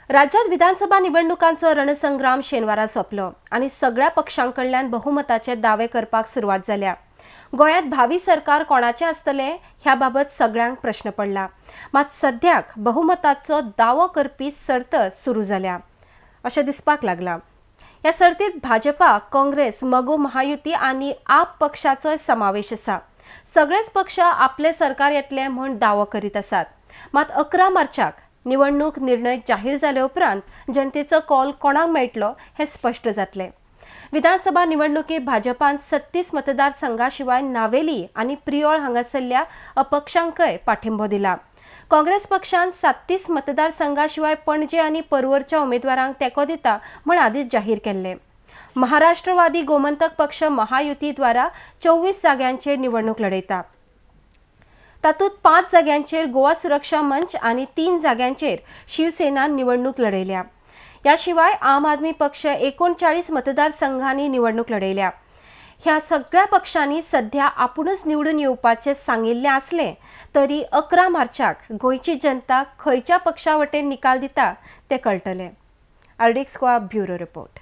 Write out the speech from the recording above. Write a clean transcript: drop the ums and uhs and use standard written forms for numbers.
राज्यात विधानसभा निवडणुकांचो रणसंग्राम शेनवारा सोंपलो आणि सगळ्या पक्षांकडल्यान बहुमताचे दावे करपाक सुरवात जाल्या। गोयात भावी सरकार कोणाचे आसतले ह्या बाबत सगळ्यांक प्रश्न पडला, मात सध्याक बहुमताचो दावो करपी सर्त सुरू जाल्या अशें दिसपाक लागला। ह्या सर्तीत भाजपा, काँग्रेस, मगो महायुती आणि आप पक्षाचो समावेश आसा। सगळेच पक्ष आपले सरकार येतले म्हूण दावो करीत आसात, मात 11 मार्चाक निवडणूक निर्णय जाहीर जाले उपरांत जनतेचो कौल कोणाक मेळटलो हे स्पष्ट जातले। विधानसभा निवडणुकीत भाजपान 36 मतदारसंघाशिवाय नावेली आणि प्रियोळ हांगासरल्या अपक्षांकय पाठिंबो दिला। काँग्रेस पक्षान 37 मतदारसंघाशिवाय पणजे आणि परवरच्या उमेदवारांक तेंको दिता म्हूण आदींच जाहीर केल्ले। महाराष्ट्रवादी गोमंतक पक्ष महायुती द्वारा 24 जाग्यांचेर निवडणूक लढयता। तातूंत 5 जाग्यांचेर गोवा सुरक्षा मंच आणि 3 जाग्यांचेर शिवसेना निवडणूक लढयल्या। या शिवाय आम आदमी पक्ष 39 मतदारसंघांनी निवडणूक लढयल्या। ह्या सगळ्या पक्षांनी सध्या आपुणच निवडून येवपाचे सांगिल्ले आसले तरी 11 मार्चाक गोंयची जनता खंयच्या पक्षा वटेन निकाल दिता ते कळटले। आर्डिक्स गोवा ब्युरो रिपोर्ट।